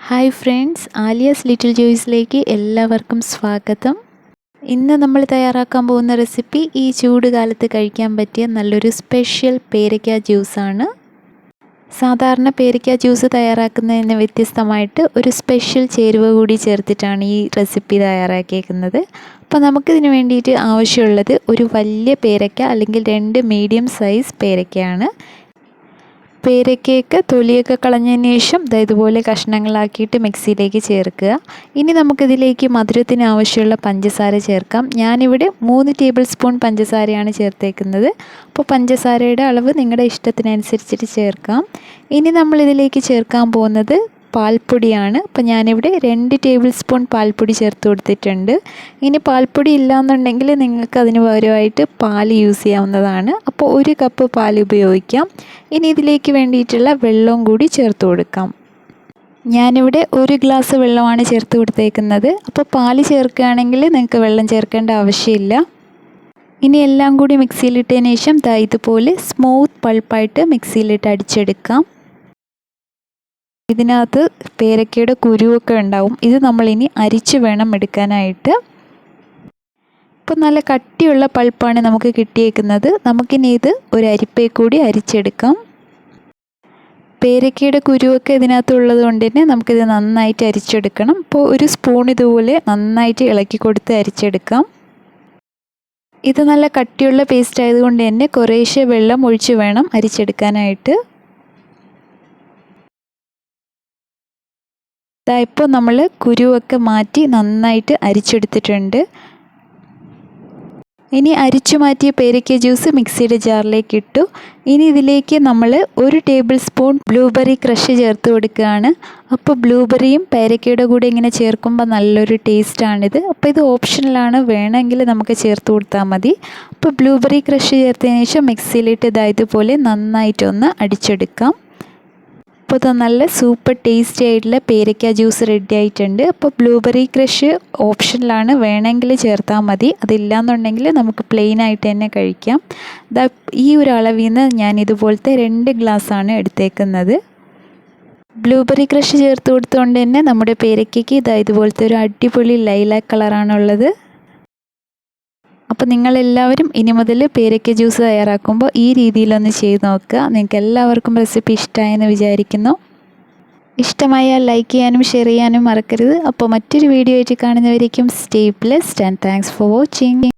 Hi friends, Aaliya's little ജോയ്സിലേക്ക് എല്ലാവർക്കും സ്വാഗതം. ഇന്ന് നമ്മൾ തയ്യാറാക്കാൻ പോകുന്ന റെസിപ്പി ഈ ചൂട് കാലത്ത് കഴിക്കാൻ പറ്റിയ നല്ലൊരു സ്പെഷ്യൽ പേരയ്ക്ക ജ്യൂസാണ്. സാധാരണ പേരയ്ക്ക ജ്യൂസ് തയ്യാറാക്കുന്നതിന് വ്യത്യസ്തമായിട്ട് ഒരു സ്പെഷ്യൽ ചേരുവ കൂടി ചേർത്തിട്ടാണ് ഈ റെസിപ്പി തയ്യാറാക്കിയേക്കുന്നത്. അപ്പോൾ നമുക്കിതിന് വേണ്ടിയിട്ട് ആവശ്യമുള്ളത് ഒരു വലിയ പേരയ്ക്ക അല്ലെങ്കിൽ 2 മീഡിയം സൈസ് പേരയ്ക്കയാണ്. പേരയ്ക്കയൊക്കെ തൊലിയൊക്കെ കളഞ്ഞതിന് ശേഷം ഇതുപോലെ കഷ്ണങ്ങളാക്കിയിട്ട് മിക്സിയിലേക്ക് ചേർക്കുക. ഇനി നമുക്കിതിലേക്ക് മധുരത്തിന് ആവശ്യമുള്ള പഞ്ചസാര ചേർക്കാം. ഞാനിവിടെ 3 ടേബിൾ സ്പൂൺ പഞ്ചസാരയാണ് ചേർത്തേക്കുന്നത്. അപ്പോൾ പഞ്ചസാരയുടെ അളവ് നിങ്ങളുടെ ഇഷ്ടത്തിനനുസരിച്ചിട്ട് ചേർക്കാം. ഇനി നമ്മളിതിലേക്ക് ചേർക്കാൻ പോകുന്നത് പാൽപ്പൊടിയാണ്. അപ്പോൾ ഞാനിവിടെ 2 ടേബിൾ സ്പൂൺ പാൽപ്പൊടി ചേർത്ത് കൊടുത്തിട്ടുണ്ട്. ഇനി പാൽപ്പൊടി ഇല്ലയെന്നുണ്ടെങ്കിൽ നിങ്ങൾക്ക് അതിന് പകരമായിട്ട് പാൽ യൂസ് ചെയ്യാവുന്നതാണ്. അപ്പോൾ 1 കപ്പ് പാൽ ഉപയോഗിക്കാം. ഇനി ഇതിലേക്ക് വേണ്ടിയിട്ടുള്ള വെള്ളവും കൂടി ചേർത്ത് കൊടുക്കാം. ഞാനിവിടെ 1 ഗ്ലാസ് വെള്ളമാണ് ചേർത്ത് കൊടുത്തേക്കുന്നത്. അപ്പോൾ പാൽ ചേർക്കുകയാണെങ്കിൽ നിങ്ങൾക്ക് വെള്ളം ചേർക്കേണ്ട ആവശ്യമില്ല. ഇനി എല്ലാം കൂടി മിക്സിയിലിട്ടതിന് ശേഷം ഇതുപോലെ സ്മൂത്ത് പൾപ്പായിട്ട് മിക്സിയിലിട്ട് അടിച്ചെടുക്കാം. ഇതിനകത്ത് പേരയ്ക്കയുടെ കുരുവൊക്കെ ഉണ്ടാവും. ഇത് നമ്മളിനി അരിച്ച് വേണം എടുക്കാനായിട്ട്. ഇപ്പോൾ നല്ല കട്ടിയുള്ള പൾപ്പാണ് നമുക്ക് കിട്ടിയേക്കുന്നത്. നമുക്കിനി ഇത് ഒരു അരിപ്പയിൽ കൂടി അരിച്ചെടുക്കാം. പേരയ്ക്കയുടെ കുരുവൊക്കെ ഇതിനകത്തുള്ളത് കൊണ്ട് തന്നെ നമുക്കിത് നന്നായിട്ട് അരിച്ചെടുക്കണം. അപ്പോൾ ഒരു സ്പൂൺ ഇതുപോലെ നന്നായിട്ട് ഇളക്കി കൊടുത്ത് അരിച്ചെടുക്കാം. ഇത് നല്ല കട്ടിയുള്ള പേസ്റ്റ് ആയതുകൊണ്ട് തന്നെ കുറേശ്ശെ വെള്ളം ഒഴിച്ച് വേണം അരിച്ചെടുക്കാനായിട്ട്. ഇപ്പോൾ നമ്മൾ കുരുവൊക്കെ മാറ്റി നന്നായിട്ട് അരിച്ചെടുത്തിട്ടുണ്ട്. ഇനി അരിച്ചു മാറ്റിയ പേരയ്ക്ക ജ്യൂസ് മിക്സിയുടെ ജാറിലേക്ക് ഇട്ടു. ഇനി ഇതിലേക്ക് നമ്മൾ 1 ടേബിൾ സ്പൂൺ ബ്ലൂബെറി ക്രഷ് ചേർത്ത് കൊടുക്കുകയാണ്. അപ്പോൾ ബ്ലൂബെറിയും പേരയ്ക്കയുടെ കൂടെ ഇങ്ങനെ ചേർക്കുമ്പോൾ നല്ലൊരു ടേസ്റ്റാണിത്. അപ്പോൾ ഇത് ഓപ്ഷണലാണ്, വേണമെങ്കിൽ നമുക്ക് ചേർത്ത് കൊടുത്താൽ മതി. അപ്പോൾ ബ്ലൂബെറി ക്രഷ് ചേർത്തതിന് ശേഷം മിക്സിയിലിട്ട് ഇതുപോലെ നന്നായിട്ടൊന്ന് അടിച്ചെടുക്കാം. അപ്പോൾ ഇത് നല്ല സൂപ്പർ ടേസ്റ്റി ആയിട്ടുള്ള പേരയ്ക്ക ജ്യൂസ് റെഡി ആയിട്ടുണ്ട്. അപ്പോൾ ബ്ലൂബെറി ക്രഷ് ഓപ്ഷനിലാണ്, വേണമെങ്കിൽ ചേർത്താൽ മതി. അതില്ലാന്നുണ്ടെങ്കിൽ നമുക്ക് പ്ലെയിൻ ആയിട്ട് തന്നെ കഴിക്കാം. ഈ ഒരു അളവിൽ നിന്ന് ഞാൻ ഇതുപോലത്തെ 2 ഗ്ലാസ്സാണ് എടുത്തേക്കുന്നത്. ബ്ലൂബെറി ക്രഷ് ചേർത്ത് കൊടുത്തുകൊണ്ട് തന്നെ നമ്മുടെ പേരയ്ക്കയ്ക്ക് ഇതുപോലത്തെ ഒരു അടിപൊളി ലൈലാക്ക് കളറാണുള്ളത്. അപ്പോൾ നിങ്ങളെല്ലാവരും ഇനി മുതൽ പേരയ്ക്ക ജ്യൂസ് തയ്യാറാക്കുമ്പോൾ ഈ രീതിയിലൊന്ന് ചെയ്ത് നോക്കുക. നിങ്ങൾക്ക് എല്ലാവർക്കും റെസിപ്പി ഇഷ്ടമായെന്ന് വിചാരിക്കുന്നു. ഇഷ്ടമായാൽ ലൈക്ക് ചെയ്യാനും ഷെയർ ചെയ്യാനും മറക്കരുത്. അപ്പോൾ മറ്റൊരു വീഡിയോ ആയിട്ട് കാണുന്നവരേക്കും stay blessed and thanks for watching.